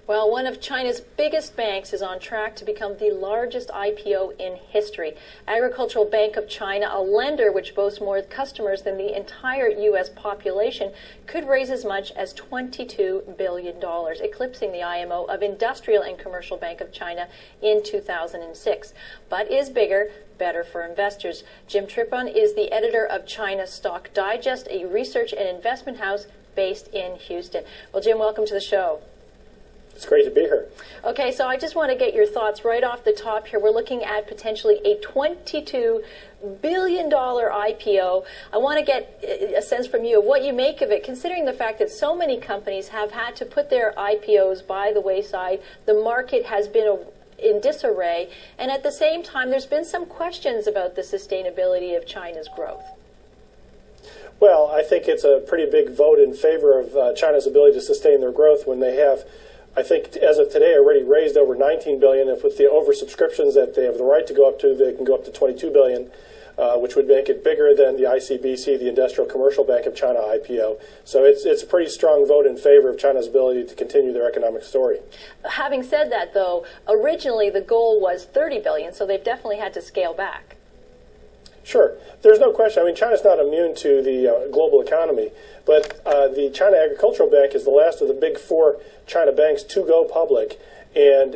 Well, one of China's biggest banks is on track to become the largest IPO in history. Agricultural Bank of China, a lender which boasts more customers than the entire U.S. population, could raise as much as $22 billion, eclipsing the IMO of Industrial and Commercial Bank of China in 2006. But is bigger, better for investors. Jim Trippon is the editor of China Stock Digest, a research and investment house based in Houston. Well, Jim, welcome to the show. It's great to be here. Okay, so I just want to get your thoughts right off the top here. We're looking at potentially a $22 billion IPO. I want to get a sense from you of what you make of it, considering the fact that so many companies have had to put their IPOs by the wayside. The market has been in disarray, and at the same time, there's been some questions about the sustainability of China's growth. Well, I think it's a pretty big vote in favor of China's ability to sustain their growth when they have, I think, as of today, already raised over $19 billion. If with the oversubscriptions that they have the right to go up to, they can go up to $22 billion, which would make it bigger than the ICBC, the Industrial Commercial Bank of China IPO. So it's a pretty strong vote in favor of China's ability to continue their economic story. Having said that, though, originally the goal was $30 billion, so they've definitely had to scale back. Sure. There's no question. I mean, China's not immune to the global economy, but the China Agricultural Bank is the last of the big four China banks to go public, and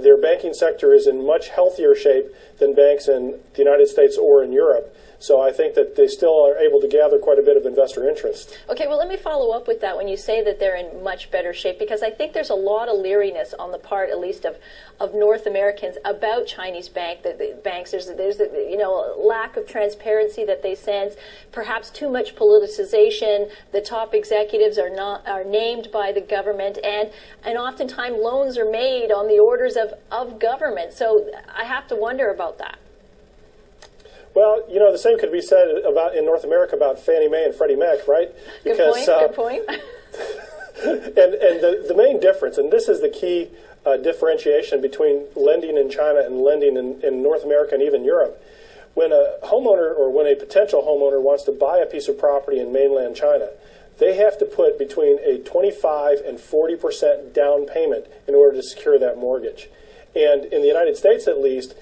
their banking sector is in much healthier shape than banks in the United States or in Europe. So I think that they still are able to gather quite a bit of investor interest. Okay, well, let me follow up with that when you say that they're in much better shape, because I think there's a lot of leeriness on the part, at least, of North Americans about Chinese banks. There's lack of transparency that they sense, perhaps too much politicization. The top executives are named by the government, and oftentimes loans are made on the orders of government. So I have to wonder about that. Well, you know, the same could be said about in North America about Fannie Mae and Freddie Mac, right? Because, good point. and the main difference, and this is the key differentiation between lending in China and lending in North America and even Europe. When a homeowner or when a potential homeowner wants to buy a piece of property in mainland China, they have to put between a 25 and 40% down payment in order to secure that mortgage. And in the United States, at least,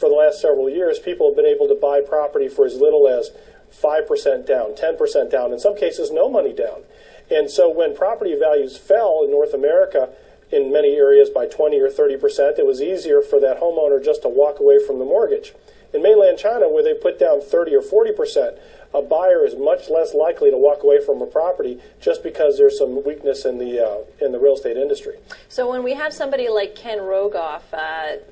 for the last several years, people have been able to buy property for as little as 5% down, 10% down, in some cases no money down. And so when property values fell in North America in many areas by 20 or 30%, it was easier for that homeowner just to walk away from the mortgage. In mainland China, where they put down 30 or 40%, a buyer is much less likely to walk away from a property just because there's some weakness in the real estate industry. So when we have somebody like Ken Rogoff,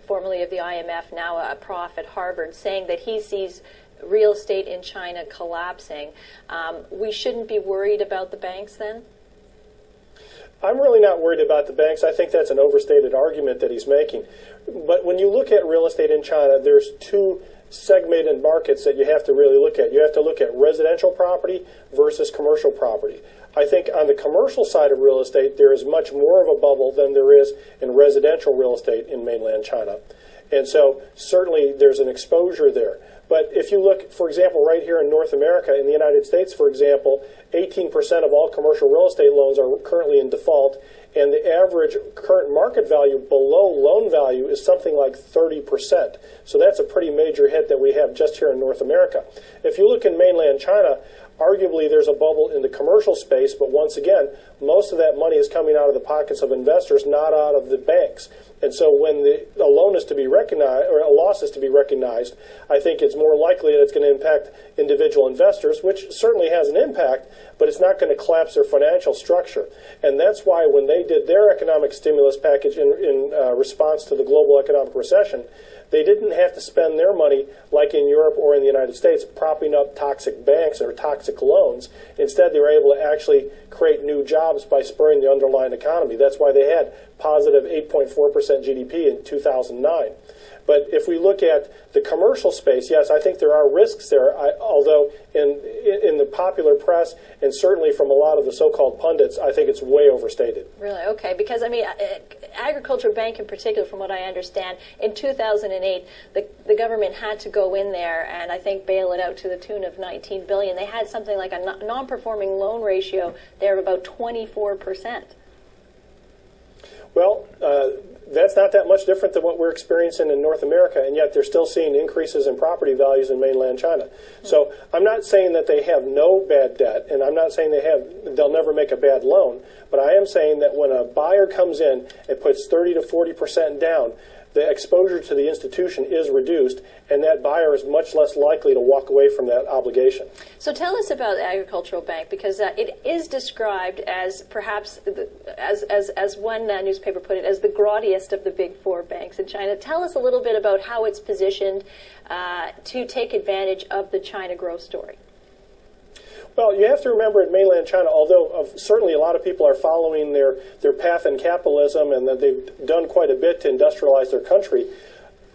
formerly of the IMF, now a prof at Harvard, saying that he sees real estate in China collapsing, we shouldn't be worried about the banks then? I'm really not worried about the banks. I think that's an overstated argument that he's making. But when you look at real estate in China, there's two segmented markets that you have to really look at. You have to look at residential property versus commercial property. I think on the commercial side of real estate, there is much more of a bubble than there is in residential real estate in mainland China. And so certainly there's an exposure there. But if you look, for example, right here in North America, in the United States, for example, 18% of all commercial real estate loans are currently in default, and the average current market value below loan value is something like 30%. So that's a pretty major hit that we have just here in North America. If you look in mainland China, arguably there's a bubble in the commercial space, but once again, most of that money is coming out of the pockets of investors, not out of the banks. And so when a loan is to be recognized, or a loss is to be recognized, I think it's more likely that it's going to impact individual investors, which certainly has an impact, but it's not going to collapse their financial structure. And that's why when they did their economic stimulus package in response to the global economic recession, they didn't have to spend their money, like in Europe or in the United States, propping up toxic banks or toxic loans. Instead, they were able to actually create new jobs by spurring the underlying economy. That's why they had positive 8.4% GDP in 2009. But if we look at the commercial space, yes, I think there are risks there, although in the popular press and certainly from a lot of the so-called pundits, I think it's way overstated. Really? Okay. Because, I mean, Agricultural Bank in particular, from what I understand, in 2008, the government had to go in there and I think bail it out to the tune of $19 billion. They had something like a non-performing loan ratio there of about 24%. Well, that's not that much different than what we're experiencing in North America, and yet they're still seeing increases in property values in mainland China. So I'm not saying that they have no bad debt, and I'm not saying they'll never make a bad loan, but I am saying that when a buyer comes in and puts 30 to 40% down, the exposure to the institution is reduced, and that buyer is much less likely to walk away from that obligation. So tell us about the Agricultural Bank, because it is described as perhaps, as one newspaper put it, as the grottiest of the big four banks in China. Tell us a little bit about how it's positioned to take advantage of the China growth story. Well, you have to remember in mainland China, although certainly a lot of people are following their path in capitalism and that they've done quite a bit to industrialize their country,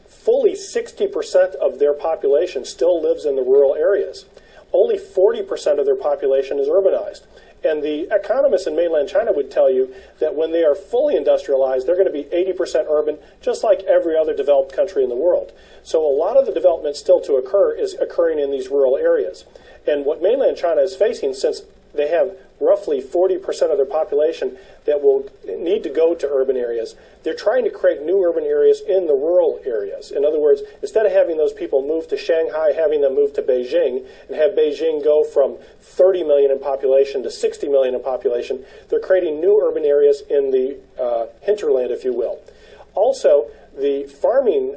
fully 60% of their population still lives in the rural areas. Only 40% of their population is urbanized. And the economists in mainland China would tell you that when they are fully industrialized, they're going to be 80% urban, just like every other developed country in the world. So a lot of the development still to occur is occurring in these rural areas. And what mainland China is facing, since they have roughly 40% of their population that will need to go to urban areas, they're trying to create new urban areas in the rural areas. In other words, instead of having those people move to Shanghai, having them move to Beijing, and have Beijing go from 30 million in population to 60 million in population, they're creating new urban areas in the hinterland, if you will. Also, the farming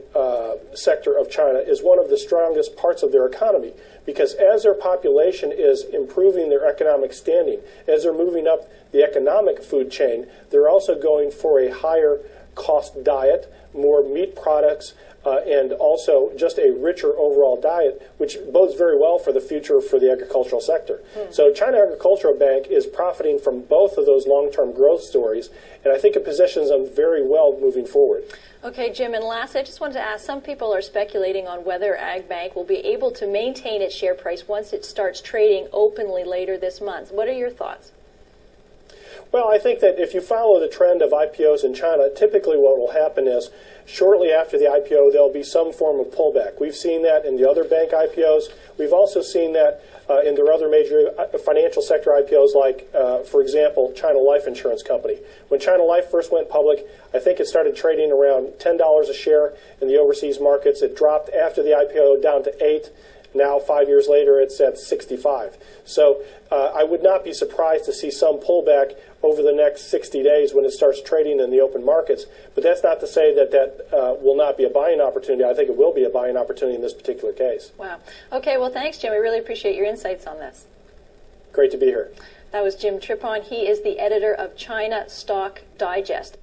sector of China is one of the strongest parts of their economy, because as their population is improving their economic standing, as they're moving up the economic food chain, they're also going for a higher cost diet, more meat products, and also just a richer overall diet, which bodes very well for the future for the agricultural sector. So China Agricultural Bank is profiting from both of those long-term growth stories, and I think it positions them very well moving forward. Okay, Jim, and lastly, I just wanted to ask, some people are speculating on whether Ag Bank will be able to maintain its share price once it starts trading openly later this month. What are your thoughts? Well, I think that if you follow the trend of IPOs in China, typically what will happen is shortly after the IPO, there'll be some form of pullback. We've seen that in the other bank IPOs. We've also seen that in their other major financial sector IPOs, like, for example, China Life Insurance Company. When China Life first went public, I think it started trading around $10 a share in the overseas markets. It dropped after the IPO down to $8. Now, 5 years later, it's at 65. So I would not be surprised to see some pullback over the next 60 days when it starts trading in the open markets. But that's not to say that that will not be a buying opportunity. I think it will be a buying opportunity in this particular case. Wow. Okay, well, thanks, Jim. We really appreciate your insights on this. Great to be here. That was Jim Trippon. He is the editor of China Stock Digest.